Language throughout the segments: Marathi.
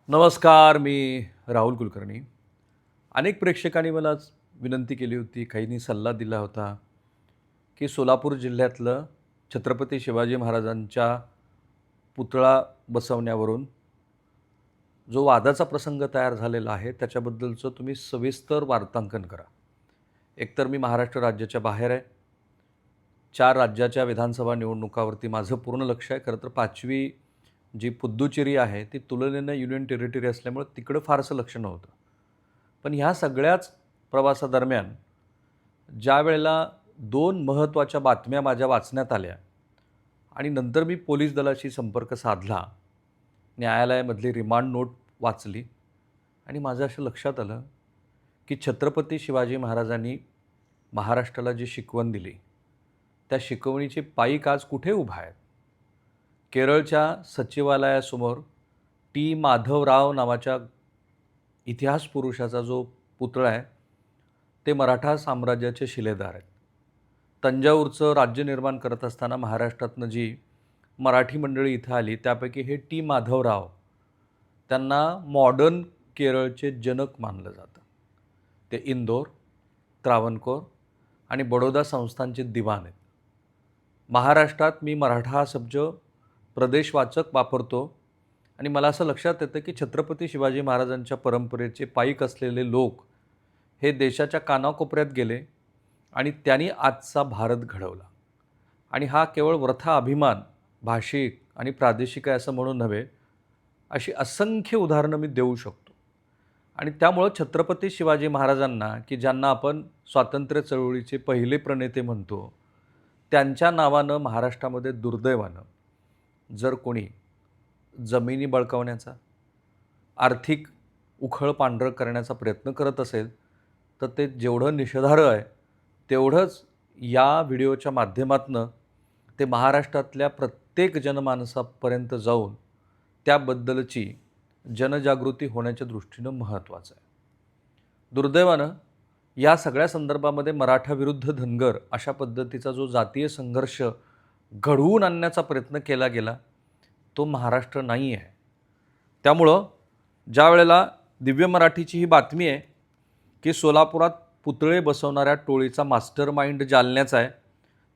नमस्कार. मी राहुल कुलकर्णी. अनेक प्रेक्षकांनी मला विनंती केली होती, काहींनी सल्ला दिला होता, की सोलापूर जिल्ह्यातलं छत्रपती शिवाजी महाराजांच्या पुतळा बसवण्यावरून जो वादाचा प्रसंग तयार झालेला आहे, त्याच्याबद्दलचं तुम्ही सविस्तर वार्तांकन करा. एकतर मी महाराष्ट्र राज्याच्या बाहेर आहे. 4 राज्याच्या विधानसभा निवडणुकावरती माझं पूर्ण लक्ष आहे. खरं तर 5वी जी पुद्दुचेरी आहे, ती तुलनेनं युनियन टेरिटरी असल्यामुळे तिकडं फारसं लक्ष नव्हतं. पण ह्या सगळ्याच प्रवासादरम्यान ज्यावेळेला 2 महत्त्वाच्या बातम्या माझ्या वाचण्यात आल्या आणि नंतर मी पोलीस दलाशी संपर्क साधला, न्यायालयामधली रिमांड नोट वाचली आणि माझं असं लक्षात आलं, की छत्रपती शिवाजी महाराजांनी महाराष्ट्राला जी शिकवण दिली, त्या शिकवणीचे पाईक आज कुठे उभा आहेत? केरळच्या सचिवालयासमोर टी. माधवराव नावाच्या इतिहास पुरुषाचा जो पुतळा आहे, ते मराठा साम्राज्याचे शिलेदार आहेत. तंजावरचं राज्य निर्माण करत असताना महाराष्ट्रातनं जी मराठी मंडळी इथं आली, त्यापैकी हे टी. माधवराव, त्यांना मॉडर्न केरळचे जनक मानलं जातं. ते इंदोर, त्रावणकोर आणि बडोदा संस्थानचे दिवाण आहेत. महाराष्ट्रात मी मराठा हा शब्द प्रदेशवाचक वापरतो आणि मला असं लक्षात येतं, की छत्रपती शिवाजी महाराजांच्या परंपरेचे पाईक असलेले लोक हे देशाच्या कानाकोपऱ्यात गेले आणि त्यांनी आजचा भारत घडवला. आणि हा केवळ वृथा अभिमान, भाषिक आणि प्रादेशिक आहे असं म्हणून नव्हे, अशी असंख्य उदाहरणं मी देऊ शकतो. आणि त्यामुळं छत्रपती शिवाजी महाराजांना, की ज्यांना आपण स्वातंत्र्य चळवळीचे पहिले प्रणेते म्हणतो, त्यांच्या नावानं महाराष्ट्रामध्ये दुर्दैवानं जर कोणी जमिनी बळकावण्याचा, आर्थिक उखळ पांढरं करण्याचा प्रयत्न करत असेल, तर ते जेवढं निषेधार्ह आहे, तेवढंच या व्हिडिओच्या माध्यमातनं ते महाराष्ट्रातल्या प्रत्येक जनमानसापर्यंत जाऊन त्याबद्दलची जनजागृती होण्याच्या दृष्टीनं महत्त्वाचं आहे. दुर्दैवानं या सगळ्या संदर्भामध्ये मराठा विरुद्ध धनगर अशा पद्धतीचा जो जातीय संघर्ष घडवून आणण्याचा प्रयत्न केला गेला, तो महाराष्ट्र नाही आहे. त्यामुळं ज्या वेळेला दिव्य मराठीची ही बातमी आहे, की सोलापुरात पुतळे बसवणाऱ्या टोळीचा मास्टर माइंड जालन्याचा आहे.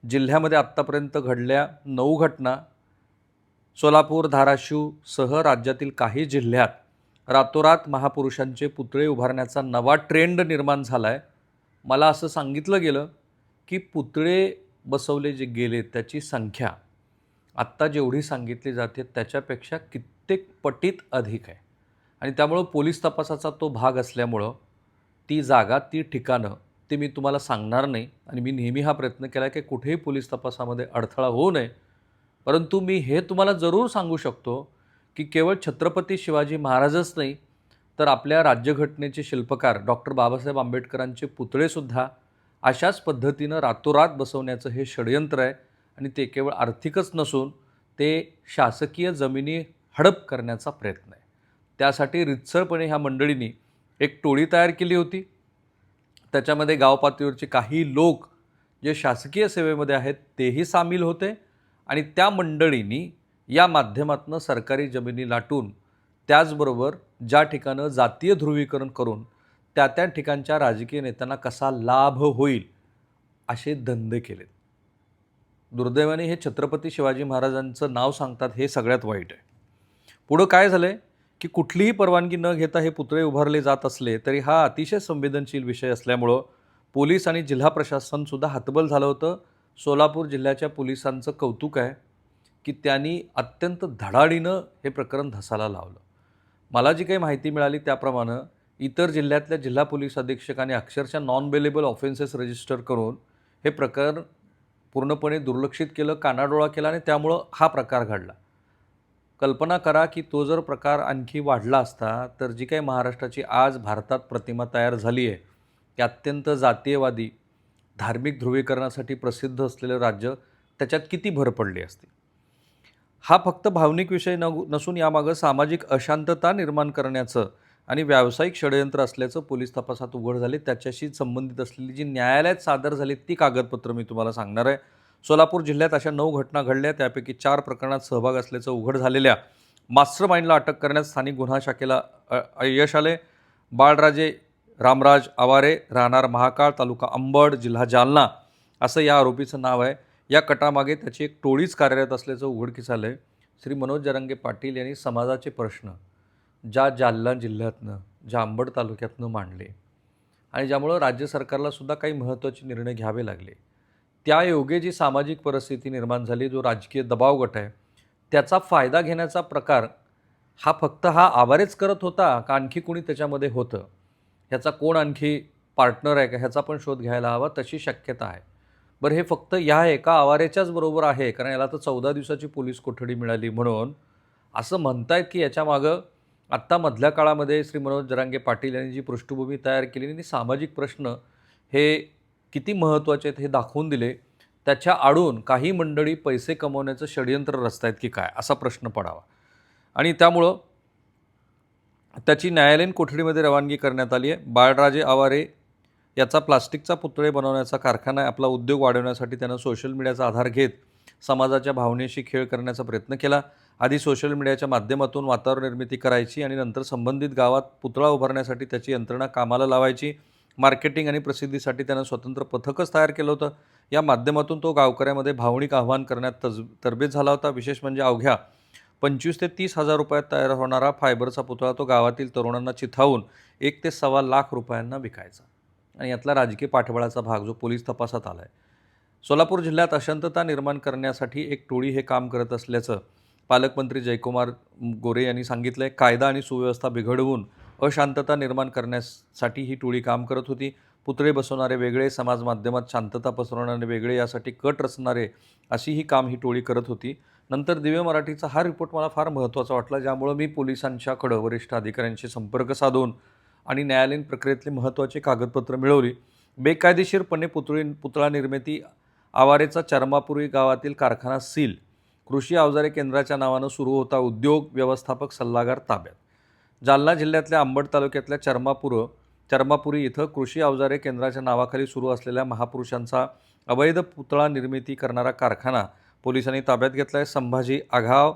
जिल्ह्यामध्ये आत्तापर्यंत घडल्या 9 घटना. सोलापूर, धाराशिवसह राज्यातील काही जिल्ह्यात रातोरात महापुरुषांचे पुतळे उभारण्याचा नवा ट्रेंड निर्माण झाला आहे. मला असं सांगितलं गेलं, की पुतळे बसवले जे गेले त्याची संख्या आत्ता जेवढी सांगितली जाते त्याच्यापेक्षा कित्येक पटीत अधिक आहे. आणि त्यामुळं पोलीस तपासाचा तो भाग असल्यामुळं ती जागा, ती ठिकाणं ते मी तुम्हाला सांगणार नाही. आणि मी नेहमी हा प्रयत्न केला की कुठेही पोलीस तपासामध्ये अडथळा होऊ नये. परंतु मी हे तुम्हाला जरूर सांगू शकतो, की केवळ छत्रपती शिवाजी महाराजच नाही, तर आपल्या राज्यघटनेचे शिल्पकार डॉक्टर बाबासाहेब आंबेडकरांचे पुतळेसुद्धा अशाच पद्धतीनं रातोरात बसवण्याचं हे षडयंत्र आहे. आणि ते केवळ आर्थिकच नसून ते शासकीय जमिनी हडप करण्याचा प्रयत्न आहे. त्यासाठी रितसरपणे ह्या मंडळींनी एक टोळी तयार केली होती. त्याच्यामध्ये गावपातळीवरचे काही लोक जे शासकीय सेवेमध्ये आहेत तेही सामील होते. आणि त्या मंडळींनी या माध्यमातून सरकारी जमिनी लाटून, त्याचबरोबर ज्या ठिकाणं जातीय ध्रुवीकरण करून त्या ठिकाणच्या राजकीय नेत्यांना कसा लाभ होईल असे धंदे केलेत. दुर्दैवाने हे छत्रपती शिवाजी महाराजांचं नाव सांगतात, हे सगळ्यात वाईट आहे. पुढं काय झालं आहे, की कुठलीही परवानगी न घेता हे पुतळे उभारले जात असले तरी हा अतिशय संवेदनशील विषय असल्यामुळं पोलीस आणि जिल्हा प्रशासनसुद्धा हतबल झालं होतं. सोलापूर जिल्ह्याच्या पोलिसांचं कौतुक आहे, की त्यांनी अत्यंत धडाडीनं हे प्रकरण धसाला लावलं. मला जी काही माहिती मिळाली त्याप्रमाणे इतर जिल्ह्यातल्या जिल्हा पोलीस अधीक्षकांनी अक्षरशः नॉन बेलेबल ऑफेन्सेस रजिस्टर करून हे प्रकरण पूर्णपणे दुर्लक्षित केलं, कानाडोळा केला आणि त्यामुळं हा प्रकार घडला. कल्पना करा, की तो जर प्रकार आणखी वाढला असता तर जी काही महाराष्ट्राची आज भारतात प्रतिमा तयार झाली आहे, की अत्यंत जातीयवादी, धार्मिक ध्रुवीकरणासाठी प्रसिद्ध असलेलं राज्य, त्याच्यात किती भर पडली असती. हा फक्त भावनिक विषय नसून यामागं सामाजिक अशांतता निर्माण करण्याचं आणि व्यावसायिक षडयंत्र असल्याचं पोलीस तपासात उघड झाले. त्याच्याशी संबंधित असलेली जी न्यायालयात सादर झाली ती कागदपत्र मी तुम्हाला सांगणार आहे. सोलापूर जिल्ह्यात अशा 9 घटना घडल्या, त्यापैकी 4 प्रकरणात सहभाग असल्याचं उघड झालेल्या मास्टर माइंडला अटक करण्यात स्थानिक गुन्हा शाखेला यश आले. बाळराजे रामराज आवारे, राहणार महाकाळ, तालुका अंबड, जिल्हा जालना असं या आरोपीचं नाव आहे. या कटामागे त्याची एक टोळीच कार्यरत असल्याचं उघडकीस आलं आहे. श्री मनोज जरांगे पाटील यांनी समाजाचे प्रश्न ज्या जालना जिल्ह्यातनं, ज्या अंबड तालुक्यातनं मांडले आणि ज्यामुळं राज्य सरकारला सुद्धा काही महत्त्वाचे निर्णय घ्यावे लागले, त्यायोगे जी सामाजिक परिस्थिती निर्माण झाली, जो राजकीय दबाव गट आहे, त्याचा फायदा घेण्याचा प्रकार हा फक्त हा आवारेच करत होता का आणखी कोणी त्याच्यामध्ये होतं? ह्याचा कोण आणखी पार्टनर आहे का, ह्याचा पण शोध घ्यायला हवा, तशी शक्यता आहे. बरं, हे फक्त ह्या एका आवारेच्याच बरोबर आहे, कारण याला तर 14 दिवसाची पोलीस कोठडी मिळाली, म्हणून असं म्हणतायत की याच्यामागं आत्ता मधल्या काळामध्ये श्री मनोज जरांगे पाटील यांनी जी पृष्ठभूमी तयार केली आणि सामाजिक प्रश्न हे किती महत्त्वाचे आहेत हे दाखवून दिले. त्याच्या आडून काही मंडळी पैसे कमवण्याचं षडयंत्र रचतायत की काय, असा प्रश्न पडावा. आणि त्यामुळं त्याची न्यायालयीन कोठडीमध्ये रवानगी करण्यात आली आहे. बाळराजे आवारे याचा प्लास्टिकचा पुतळे बनवण्याचा कारखाना आहे. आपला उद्योग वाढवण्यासाठी त्यानं सोशल मीडियाचा आधार घेत समाजाच्या भावनेशी खेळ करण्याचा प्रयत्न केला. आधी सोशल मीडियाच्या माध्यमातून वातावरण निर्मिती करायची आणि नंतर संबंधित गावात पुतळा उभारण्यासाठी त्याची यंत्रणा कामाला लावायची. मार्केटिंग आणि प्रसिद्धीसाठी त्यानं स्वतंत्र पथकच तयार केलं होतं. या माध्यमातून तो गावकऱ्यामध्ये भावनिक आव्हान करण्यात तरबेज झाला होता. विशेष म्हणजे अवघ्या 25,000 ते 30,000 रुपयात तयार होणारा फायबरचा पुतळा तो गावातील तरुणांना चिथावून 1 ते सव्वा लाख रुपयांना विकायचा. आणि यातला राजकीय पाठबळाचा भाग जो पोलीस तपासात आला आहे. सोलापूर जिल्ह्यात अशांतता निर्माण करण्यासाठी एक टोळी हे काम करत असल्याचं पालकमंत्री जयकुमार गोरे यांनी सांगितलं आहे. कायदा आणि सुव्यवस्था बिघडवून अशांतता निर्माण करण्यासाठी ही टोळी काम करत होती. पुतळे बसवणारे वेगळे, समाज माध्यमात शांतता पसरवणारे वेगळे, यासाठी कट रचणारे अशी ही काम ही टोळी करत होती. नंतर दिव्य मराठीचा हा रिपोर्ट मला फार महत्त्वाचा वाटला, ज्यामुळं मी पोलिसांच्याकडं वरिष्ठ अधिकाऱ्यांशी संपर्क साधून आणि न्यायालयीन प्रक्रियेतली महत्त्वाची कागदपत्रं मिळवली. बेकायदेशीरपणे पुतळा निर्मिती, आवारेचा चर्मापुरी गावातील कारखाना सील, कृषी अवजारे केंद्राच्या नावानं सुरू होता उद्योग, व्यवस्थापक सल्लागार ताब्यात. जालना जिल्ह्यातल्या अंबड तालुक्यातल्या चर्मापुरी इथं कृषी अवजारे केंद्राच्या नावाखाली सुरू असलेल्या महापुरुषांचा अवैध पुतळा निर्मिती करणारा कारखाना पोलिसांनी ताब्यात घेतला आहे. संभाजी आघाव,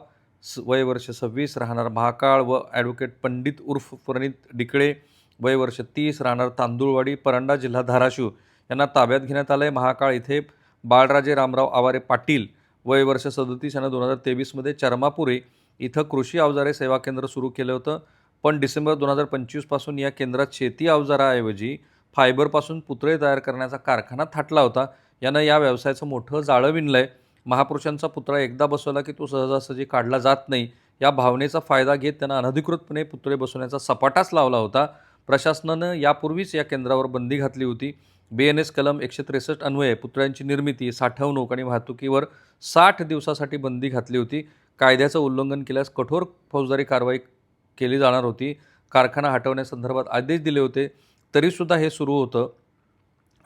वय वर्ष 26, राहणार महाकाळ, व ॲडव्होकेट पंडित उर्फ प्रणित डिकळे, वय वर्ष 30, राहणार तांदूळवाडी, परंडा, जिल्हा धाराशिव यांना ताब्यात घेण्यात आलं आहे. महाकाळ इथे बाळराजे रामराव आवारे पाटील, वय वर्ष 37 यानं 2023 चर्मापुरी इथं कृषी अवजारे सेवा केंद्र सुरू केलं होतं. पण डिसेंबर 2025 पासून या केंद्रात शेती अवजाराऐवजी फायबरपासून पुतळे तयार करण्याचा कारखाना थाटला होता. यानं या व्यवसायाचं मोठं जाळं विणलं आहे. महापुरुषांचा पुतळा एकदा बसवला की तो सहजासहजी काढला जात नाही, या भावनेचा फायदा घेत त्यांना अनधिकृतपणे पुतळे बसवण्याचा सपाटाच लावला होता. प्रशासनानं यापूर्वीच या केंद्रावर बंदी घातली होती. BNS कलम 163 अन्वये पुतळ्यांची निर्मिती, साठवणूक आणि वाहतुकीवर 60 दिवसासाठी बंदी घातली होती. कायद्याचं उल्लंघन केल्यास कठोर फौजदारी कारवाई केली जाणार होती. कारखाना हटवण्यासंदर्भात आदेश दिले होते, तरीसुद्धा हे सुरू होतं.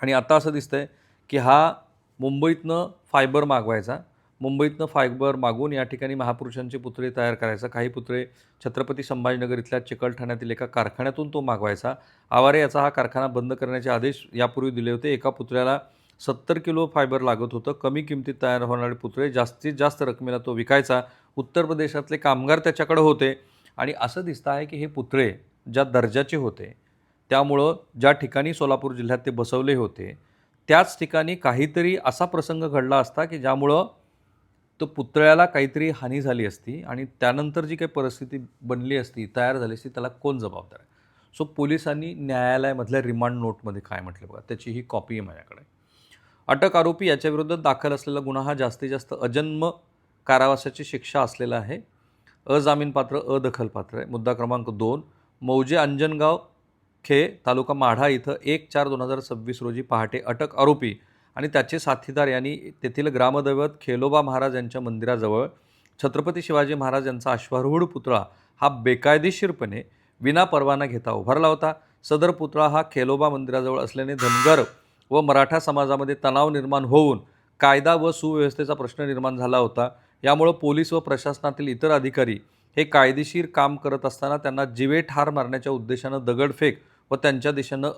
आणि आता असं दिसतंय की हा मुंबईतनं फायबर मागवायचा, मुंबईतनं फायबर मागवून या ठिकाणी महापुरुषांचे पुतळे तयार करायचा. काही पुतळे छत्रपती संभाजीनगर इथल्या चिकलठाण्यातील एका कारखान्यातून तो मागवायचा. आवारे याचा हा कारखाना बंद करण्याचे आदेश यापूर्वी दिले होते. एका पुतळ्याला 70 किलो फायबर लागत होतं. कमी किमतीत तयार होणारे पुतळे जास्तीत जास्त रकमेला तो विकायचा. उत्तर प्रदेशातले कामगार त्याच्याकडे होते. आणि असं दिसतं आहे की हे पुतळे ज्या दर्जाचे होते, त्यामुळं ज्या ठिकाणी सोलापूर जिल्ह्यात ते बसवले होते त्याच ठिकाणी काहीतरी असा प्रसंग घडला असता की ज्यामुळं तो पुतळ्याला काहीतरी हानी झाली असती आणि त्यानंतर जी काही परिस्थिती बनली असती, तयार झाली असती, त्याला कोण जबाबदार आहे. सो पोलिसांनी न्यायालयामधल्या रिमांड नोटमध्ये काय म्हटलं बघा, त्याची ही कॉपी आहे माझ्याकडे. अटक आरोपी याच्याविरुद्ध दाखल असलेला गुन्हा हा जास्तीत जास्त अजन्म कारावासाची शिक्षा असलेला आहे. अजामीनपात्र, अदखलपात्र आहे. मुद्दा क्रमांक 2, मौजे अंजनगाव खे, तालुका माढा इथं 1/4/2026 रोजी पहाटे अटक आरोपी आणि त्याचे साथीदार यांनी तेथील ग्रामदैवत खेलोबा महाराज यांच्या मंदिराजवळ छत्रपती शिवाजी महाराज यांचा अश्वारूढ पुतळा हा बेकायदेशीरपणे विनापरवाना घेता उभारला होता. सदर पुतळा हा खेलोबा मंदिराजवळ असल्याने धनगर व मराठा समाजामध्ये तणाव निर्माण होऊन कायदा व सुव्यवस्थेचा प्रश्न निर्माण झाला होता. यामुळं पोलीस व प्रशासनातील इतर अधिकारी हे कायदेशीर काम करत असताना त्यांना जिवे ठार मारण्याच्या उद्देशानं दगडफेक व त्यांच्या दिशेनं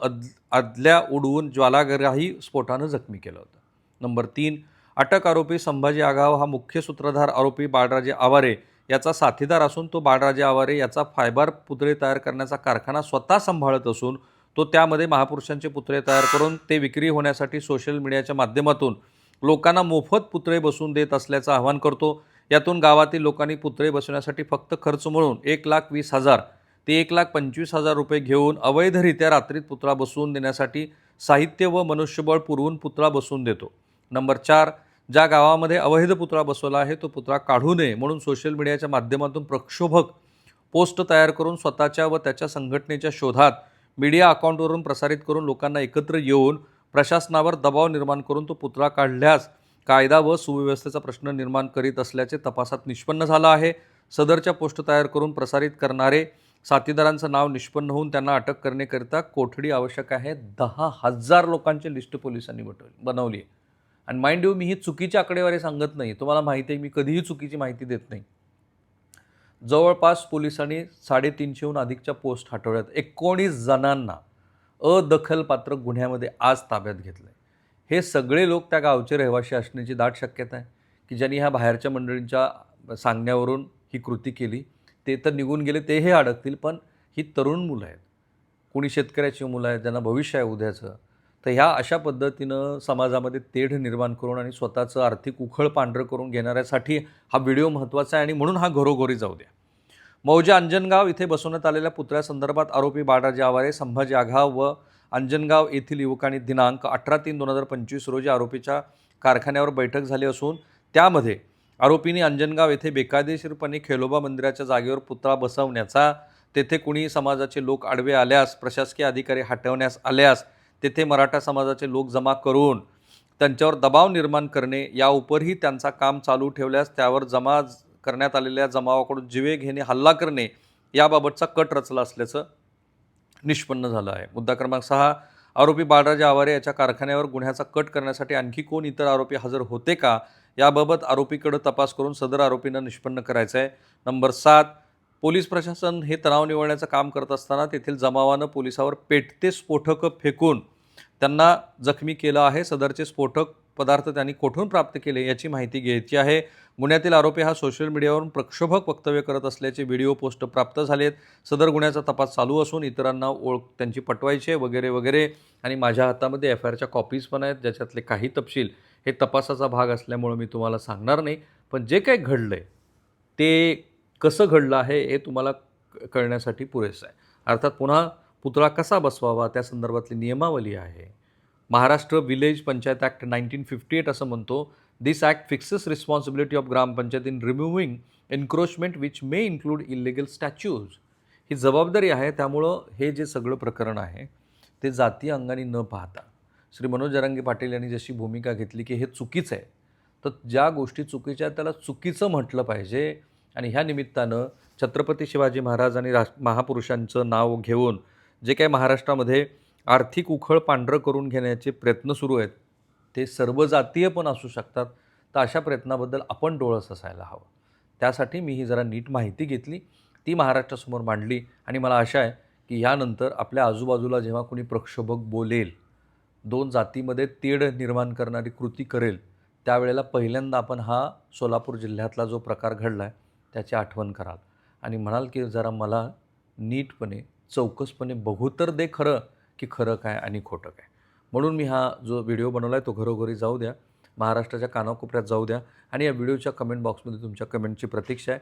आदल्या उडवून ज्वालाग्राही स्फोटानं जखमी केलं होतं. नंबर 3, अटक आरोपी संभाजी आघाव हा मुख्य सूत्रधार आरोपी बाळराजे आवारे याचा साथीदार असून तो बाळराजे आवारे याचा फायबर पुतळे तयार करण्याचा कारखाना स्वतः सांभाळत असून तो त्यामध्ये महापुरुषांचे पुतळे तयार करून ते विक्री होण्यासाठी सोशल मीडियाच्या माध्यमातून लोकांना मोफत पुतळे बसवून देत असल्याचं आवाहन करतो. यातून गावातील लोकांनी पुतळे बसवण्यासाठी फक्त खर्च म्हणून 1,20,000 ते 1,25,000 रुपये घेऊन अवैधरित्या रात्रीत पुतळा बसवून देण्यासाठी साहित्य व मनुष्यबळ पुरवून पुतळा बसवून देतो. नंबर 4, ज्या गावामध्ये अवैध पुतळा बसवला आहे तो पुतळा काढू नये म्हणून सोशल मीडियाच्या माध्यमातून प्रक्षोभक पोस्ट तयार करून स्वतःच्या व त्याच्या संघटनेच्या शोधात मीडिया अकाउंटवरून प्रसारित करून लोकांना एकत्र येऊन प्रशासनावर दबाव निर्माण करून तो पुतळा काढल्यास कायदा व सुव्यवस्थेचा प्रश्न निर्माण करीत असल्याचे तपासात निष्पन्न झालं आहे. सदरच्या पोस्ट तयार करून प्रसारित करणारे साथीदारांचं नाव निष्पन्न होऊन त्यांना अटक करण्याकरिता कोठडी आवश्यक आहे. 10,000 लोकांची लिस्ट पोलिसांनी बनवली आहे. आणि माइंड यू, मी ही चुकीची आकडेवारी सांगत नाही. तुम्हाला माहिती आहे मी कधीही चुकीची माहिती देत नाही. जवळपास पोलिसांनी 350हून अधिकच्या पोस्ट हटवल्यात. 19 जणांना अदखलपात्र गुन्ह्यामध्ये आज ताब्यात घेतलं आहे. हे सगळे लोक त्या गावचे रहिवासी असण्याची दाट शक्यता आहे की ज्यांनी ह्या बाहेरच्या मंडळींच्या सांगण्यावरून ही कृती केली. ते तर निघून गेले, ते हे अडकतील, पण ही तरुण मुलं आहेत, कोणी शेतकऱ्याची मुलं आहेत ज्यांना भविष्य आहे उद्याचं. तर ह्या अशा पद्धतीनं समाजामध्ये तेढ निर्माण करून आणि स्वतःचं आर्थिक उखळ पांढरं करून घेणाऱ्यासाठी हा व्हिडिओ महत्त्वाचा आहे आणि म्हणून हा घरोघरी जाऊ द्या. मौजे अंजनगाव इथे बसवण्यात आलेल्या पुतळ्यासंदर्भात आरोपी बाळराजे आवारे, संभाजी आघाव व अंजनगाव येथील युवकांनी दिनांक 18/3/2025 रोजी आरोपीच्या कारखान्यावर बैठक झाली असून त्यामध्ये आरोपींनी अंजनगाव येथे बेकायदेशीरपणे खेलोबा मंदिराच्या जागेवर पुतळा बसवण्याचा, तेथे कुणी समाजाचे लोक आडवे आल्यास, प्रशासकीय अधिकारी हटवण्यास आल्यास तेथे मराठा समाजाचे लोक जमा करून त्यांच्यावर दबाव निर्माण करणे, या उपरही त्यांचा काम चालू ठेवल्यास त्यावर जमा करण्यात आलेल्या जमावाकडून जीवे घेणे, हल्ला करणे याबाबतचा कट रचला असल्याचं निष्पन्न झालं आहे. मुद्दा क्रमांक 6, आरोपी बाळराजे आवारे याच्या कारखान्यावर गुन्ह्याचा कट करण्यासाठी आणखी कोण इतर आरोपी हजर होते का याबाबत आरोपीकडे तपास करून सदर आरोपींना निष्पन्न करायचं आहे. नंबर 7, पोलीस प्रशासन हे तणाव निवळण्याचं काम करत असताना तेथील जमावानं पोलिसावर पेटते स्फोटकं फेकून त्यांना जखमी केलं आहे. सदरचे स्फोटक पदार्थ त्यांनी कोठून प्राप्त केले याची माहिती घ्यायची आहे. गुन्ह्यातील आरोपी हा सोशल मीडियावरून प्रक्षोभक वक्तव्य करत असल्याचे व्हिडिओ पोस्ट प्राप्त झालेत. सदर गुन्ह्याचा तपास चालू असून इतरांना ओळख त्यांची पटवायची आहे वगैरे वगैरे. आणि माझ्या हातामध्ये FIRच्या कॉपीज पण आहेत ज्याच्यातले काही तपशील हे तपासाचा भाग असल्यामुळे मी तुम्हाला सांगणार नाही. पण जे काही घडलं आहे ते कसं घडलं आहे हे तुम्हाला कळण्यासाठी पुरेसं आहे. अर्थात पुन्हा पुतळा कसा बसवावा त्या संदर्भातली नियमावली आहे. महाराष्ट्र विलेज पंचायत ॲक्ट 1958 असं म्हणतो, this act fixes responsibility of gram panchayat in removing encroachment which may include illegal statues. ही जबाबदारी आहे. त्यामुळं हे जे सगळं प्रकरण आहे ते जाती अंगाने न पाहता श्री मनोज जरांगे पाटील यांनी जशी भूमिका घेतली की हे चुकीचं आहे, तर ज्या गोष्टी चुकीच्या आहेत त्याला चुकीचं म्हटलं पाहिजे. आणि ह्या निमित्तानं छत्रपती शिवाजी महाराज आणि महापुरुषांचं नाव घेऊन जे काही महाराष्ट्रामध्ये आर्थिक उखळ पांढरं करून घेण्याचे प्रयत्न सुरू आहेत ते सर्व जातीय पण असू शकतात. तर अशा प्रयत्नाबद्दल आपण डोळस असायला हवं. त्यासाठी मी ही जरा नीट माहिती घेतली, ती महाराष्ट्रासमोर मांडली. आणि मला आशा आहे की ह्यानंतर आपल्या आजूबाजूला जेव्हा कोणी प्रक्षोभक बोलेल, दोन जातीमध्ये तेढ निर्माण करणारी कृती करेल, त्यावेळेला पहिल्यांदा आपण हा सोलापूर जिल्ह्यातला जो प्रकार घडला आहे त्याची आठवण कराल आणि म्हणाल की जरा मला नीटपणे चौकसपणे बघू तर दे खरं की खरं काय आणि खोटं काय. म्हणून मी हा जो व्हिडिओ बनवला आहे तो घरोघरी जाऊ द्या, महाराष्ट्राच्या कानाकोपऱ्यात जाऊ द्या आणि या व्हिडिओच्या कमेंट बॉक्समध्ये तुमच्या कमेंटची प्रतीक्षा आहे.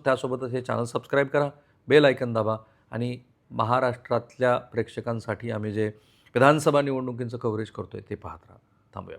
त्यासोबतच हे चॅनल सबस्क्राईब करा, बेल आयकन दाबा आणि महाराष्ट्रातल्या प्रेक्षकांसाठी आम्ही जे विधानसभा निवडणुकींचं कव्हरेज करतो आहे ते पाहत राहा. थांबूया.